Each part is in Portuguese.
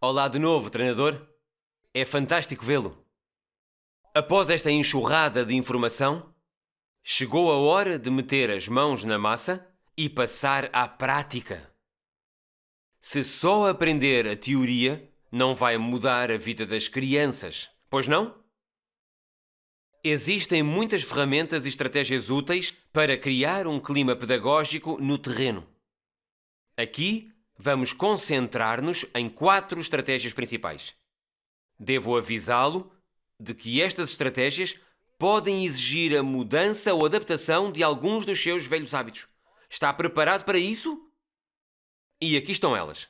Olá de novo, treinador. É fantástico vê-lo. Após esta enxurrada de informação, chegou a hora de meter as mãos na massa e passar à prática. Se só aprender a teoria, não vai mudar a vida das crianças, pois não? Existem muitas ferramentas e estratégias úteis para criar um clima pedagógico no terreno. Aqui, vamos concentrar-nos em 4 estratégias principais. Devo avisá-lo de que estas estratégias podem exigir a mudança ou adaptação de alguns dos seus velhos hábitos. Está preparado para isso? E aqui estão elas.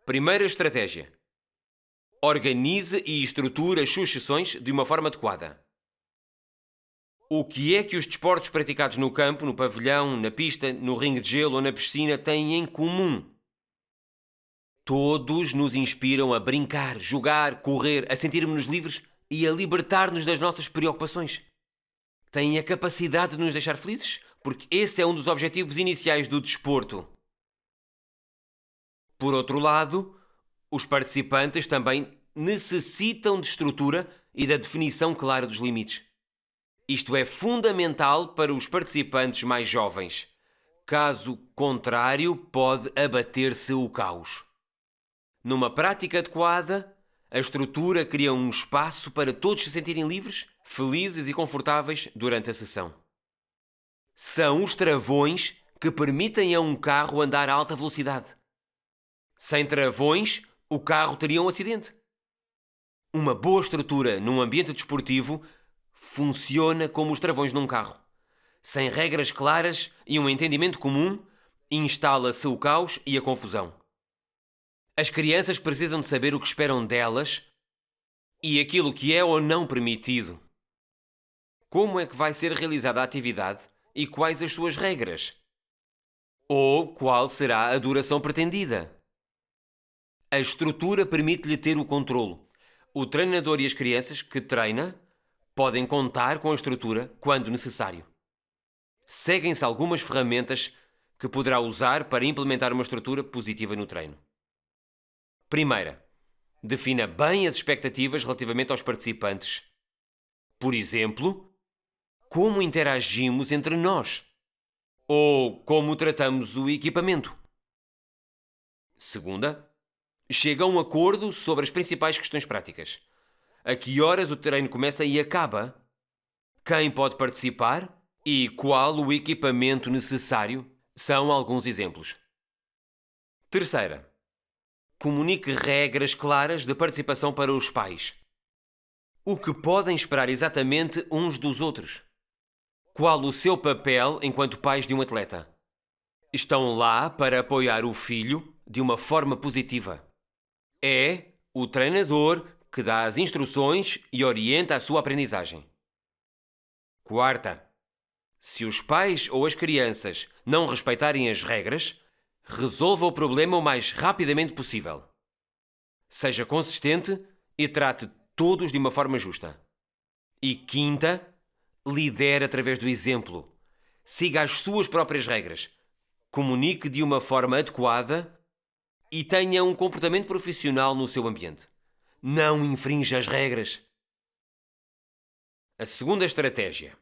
Primeira estratégia. Organize e estruture as suas sessões de uma forma adequada. O que é que os desportos praticados no campo, no pavilhão, na pista, no ringue de gelo ou na piscina têm em comum? Todos nos inspiram a brincar, jogar, correr, a sentirmos-nos livres e a libertar-nos das nossas preocupações. Têm a capacidade de nos deixar felizes, porque esse é um dos objetivos iniciais do desporto. Por outro lado, os participantes também necessitam de estrutura e da definição clara dos limites. Isto é fundamental para os participantes mais jovens. Caso contrário, pode abater-se o caos. Numa prática adequada, a estrutura cria um espaço para todos se sentirem livres, felizes e confortáveis durante a sessão. São os travões que permitem a um carro andar a alta velocidade. Sem travões, o carro teria um acidente. Uma boa estrutura num ambiente desportivo funciona como os travões num carro. Sem regras claras e um entendimento comum, instala-se o caos e a confusão. As crianças precisam de saber o que esperam delas e aquilo que é ou não permitido. Como é que vai ser realizada a atividade e quais as suas regras? Ou qual será a duração pretendida? A estrutura permite-lhe ter o controlo. O treinador e as crianças que treina podem contar com a estrutura quando necessário. Seguem-se algumas ferramentas que poderá usar para implementar uma estrutura positiva no treino. Primeira, defina bem as expectativas relativamente aos participantes. Por exemplo, como interagimos entre nós? Ou como tratamos o equipamento? Segunda, chega a um acordo sobre as principais questões práticas. A que horas o treino começa e acaba? Quem pode participar? E qual o equipamento necessário? São alguns exemplos. Terceira, comunique regras claras de participação para os pais. O que podem esperar exatamente uns dos outros? Qual o seu papel enquanto pais de um atleta? Estão lá para apoiar o filho de uma forma positiva. É o treinador que dá as instruções e orienta a sua aprendizagem. Quarta, se os pais ou as crianças não respeitarem as regras, resolva o problema o mais rapidamente possível. Seja consistente e trate todos de uma forma justa. E quinta, lidere através do exemplo. Siga as suas próprias regras. Comunique de uma forma adequada e tenha um comportamento profissional no seu ambiente. Não infrinja as regras. A segunda estratégia.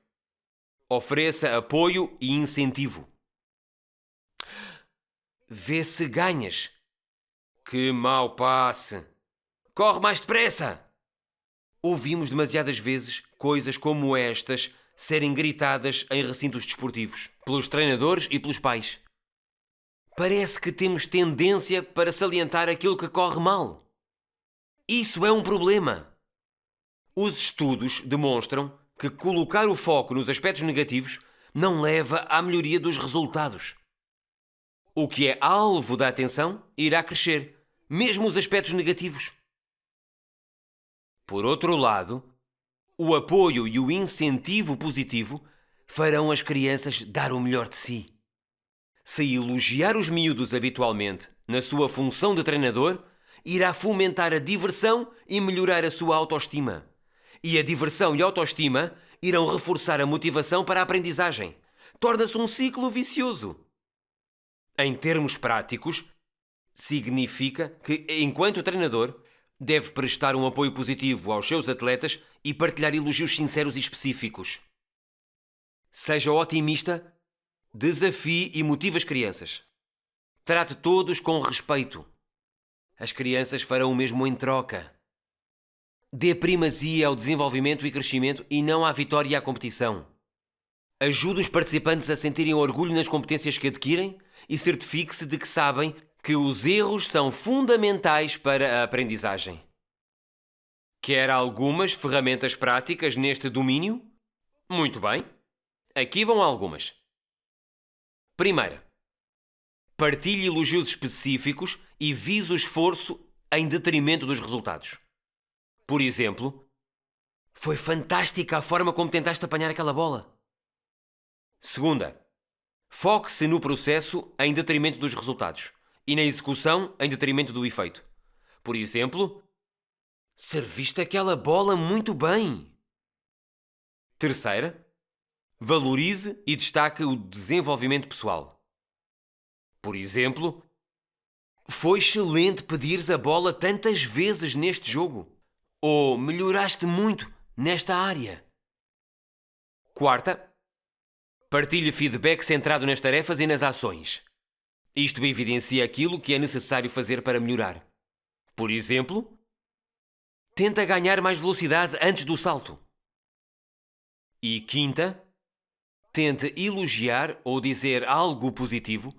Ofereça apoio e incentivo. Vê se ganhas. Que mau passe. Corre mais depressa. Ouvimos demasiadas vezes coisas como estas serem gritadas em recintos desportivos, pelos treinadores e pelos pais. Parece que temos tendência para salientar aquilo que corre mal. Isso é um problema. Os estudos demonstram que colocar o foco nos aspectos negativos não leva à melhoria dos resultados. O que é alvo da atenção irá crescer, mesmo os aspectos negativos. Por outro lado, o apoio e o incentivo positivo farão as crianças dar o melhor de si. Se elogiar os miúdos habitualmente na sua função de treinador, irá fomentar a diversão e melhorar a sua autoestima. E a diversão e a autoestima irão reforçar a motivação para a aprendizagem. Torna-se um ciclo vicioso. Em termos práticos, significa que, enquanto treinador, deve prestar um apoio positivo aos seus atletas e partilhar elogios sinceros e específicos. Seja otimista, desafie e motive as crianças. Trate todos com respeito. As crianças farão o mesmo em troca. Dê primazia ao desenvolvimento e crescimento e não à vitória e à competição. Ajude os participantes a sentirem orgulho nas competências que adquirem e certifique-se de que sabem que os erros são fundamentais para a aprendizagem. Quer algumas ferramentas práticas neste domínio? Muito bem. Aqui vão algumas. Primeira, partilhe elogios específicos e vise o esforço em detrimento dos resultados. Por exemplo, foi fantástica a forma como tentaste apanhar aquela bola. Segunda, foque-se no processo em detrimento dos resultados e na execução em detrimento do efeito. Por exemplo, serviste aquela bola muito bem. Terceira, valorize e destaque o desenvolvimento pessoal. Por exemplo, foi excelente pedires a bola tantas vezes neste jogo. Ou melhoraste muito nesta área. Quarta, partilhe feedback centrado nas tarefas e nas ações. Isto evidencia aquilo que é necessário fazer para melhorar. Por exemplo, tenta ganhar mais velocidade antes do salto. E quinta, tente elogiar ou dizer algo positivo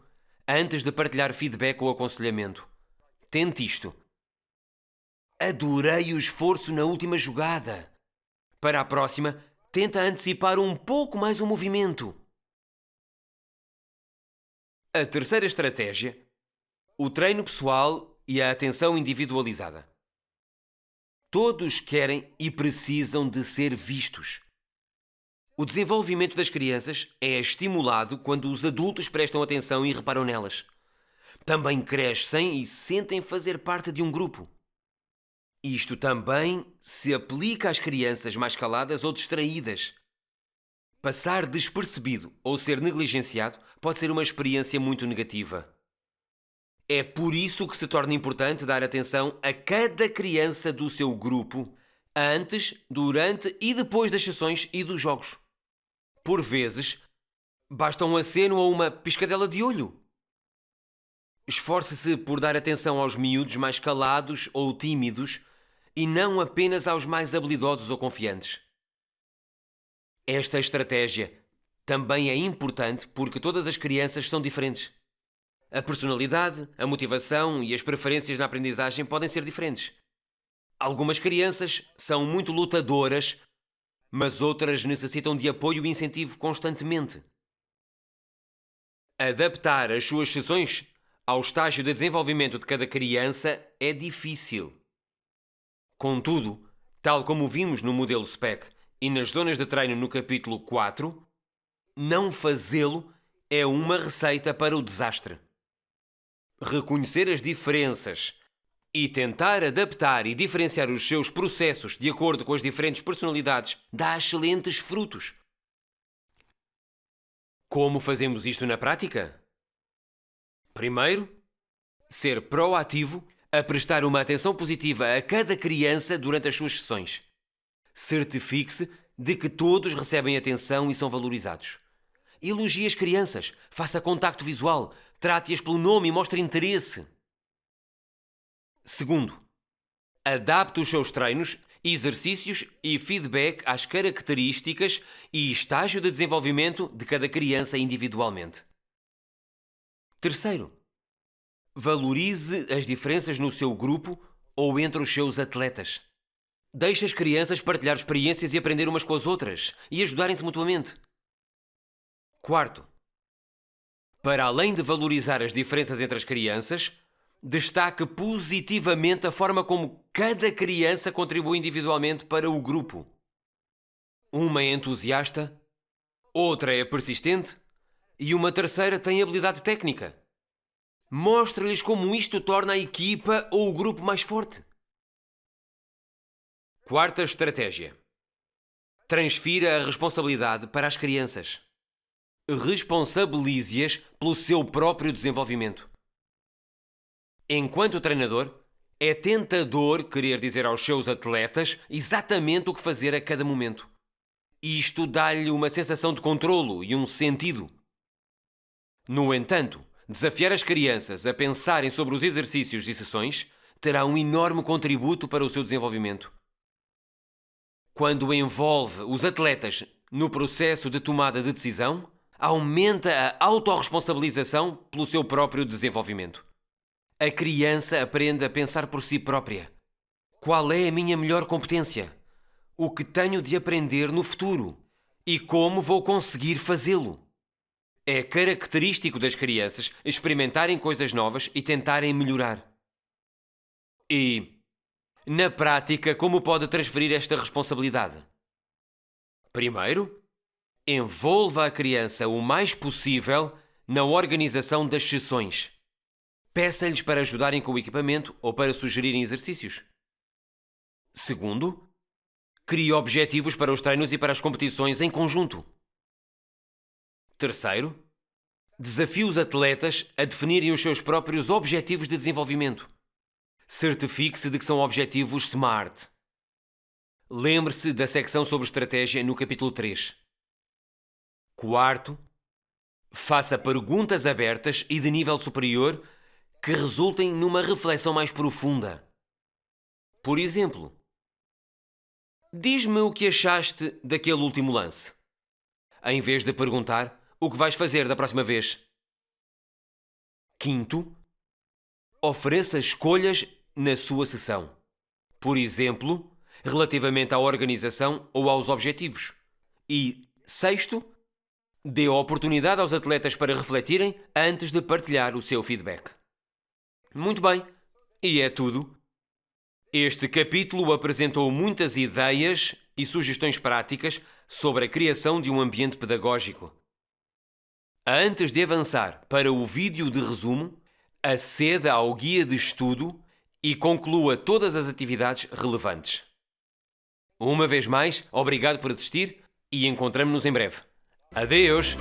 antes de partilhar feedback ou aconselhamento. Tente isto. Adorei o esforço na última jogada. Para a próxima, tenta antecipar um pouco mais o movimento. A terceira estratégia, o treino pessoal e a atenção individualizada. Todos querem e precisam de ser vistos. O desenvolvimento das crianças é estimulado quando os adultos prestam atenção e reparam nelas. Também crescem e sentem fazer parte de um grupo. Isto também se aplica às crianças mais caladas ou distraídas. Passar despercebido ou ser negligenciado pode ser uma experiência muito negativa. É por isso que se torna importante dar atenção a cada criança do seu grupo antes, durante e depois das sessões e dos jogos. Por vezes, basta um aceno ou uma piscadela de olho. Esforce-se por dar atenção aos miúdos mais calados ou tímidos e não apenas aos mais habilidosos ou confiantes. Esta estratégia também é importante porque todas as crianças são diferentes. A personalidade, a motivação e as preferências na aprendizagem podem ser diferentes. Algumas crianças são muito lutadoras, mas outras necessitam de apoio e incentivo constantemente. Adaptar as suas sessões ao estágio de desenvolvimento de cada criança é difícil. Contudo, tal como vimos no modelo SPEC e nas zonas de treino no capítulo 4, não fazê-lo é uma receita para o desastre. Reconhecer as diferenças e tentar adaptar e diferenciar os seus processos de acordo com as diferentes personalidades dá excelentes frutos. Como fazemos isto na prática? Primeiro, ser proativo a prestar uma atenção positiva a cada criança durante as suas sessões. Certifique-se de que todos recebem atenção e são valorizados. Elogie as crianças, faça contacto visual, trate-as pelo nome e mostre interesse. Segundo, adapte os seus treinos, exercícios e feedback às características e estágio de desenvolvimento de cada criança individualmente. Terceiro, valorize as diferenças no seu grupo ou entre os seus atletas. Deixe as crianças partilhar experiências e aprender umas com as outras e ajudarem-se mutuamente. Quarto, para além de valorizar as diferenças entre as crianças, destaque positivamente a forma como cada criança contribui individualmente para o grupo. Uma é entusiasta, outra é persistente e uma terceira tem habilidade técnica. Mostre-lhes como isto torna a equipa ou o grupo mais forte. Quarta estratégia. Transfira a responsabilidade para as crianças. Responsabilize-as pelo seu próprio desenvolvimento. Enquanto treinador, é tentador querer dizer aos seus atletas exatamente o que fazer a cada momento. Isto dá-lhe uma sensação de controlo e um sentido. No entanto, desafiar as crianças a pensarem sobre os exercícios e sessões terá um enorme contributo para o seu desenvolvimento. Quando envolve os atletas no processo de tomada de decisão, aumenta a autorresponsabilização pelo seu próprio desenvolvimento. A criança aprende a pensar por si própria. Qual é a minha melhor competência? O que tenho de aprender no futuro? E como vou conseguir fazê-lo? É característico das crianças experimentarem coisas novas e tentarem melhorar. E, na prática, como pode transferir esta responsabilidade? Primeiro, envolva a criança o mais possível na organização das sessões. Peça-lhes para ajudarem com o equipamento ou para sugerirem exercícios. Segundo, crie objetivos para os treinos e para as competições em conjunto. Terceiro, desafie os atletas a definirem os seus próprios objetivos de desenvolvimento. Certifique-se de que são objetivos SMART. Lembre-se da secção sobre estratégia no capítulo 3. Quarto, faça perguntas abertas e de nível superior que resultem numa reflexão mais profunda. Por exemplo, diz-me o que achaste daquele último lance, em vez de perguntar o que vais fazer da próxima vez. Quinto, ofereça escolhas na sua sessão. Por exemplo, relativamente à organização ou aos objetivos. E, sexto, dê oportunidade aos atletas para refletirem antes de partilhar o seu feedback. Muito bem, e é tudo. Este capítulo apresentou muitas ideias e sugestões práticas sobre a criação de um ambiente pedagógico. Antes de avançar para o vídeo de resumo, aceda ao guia de estudo e conclua todas as atividades relevantes. Uma vez mais, obrigado por assistir e encontramo-nos em breve. Adeus!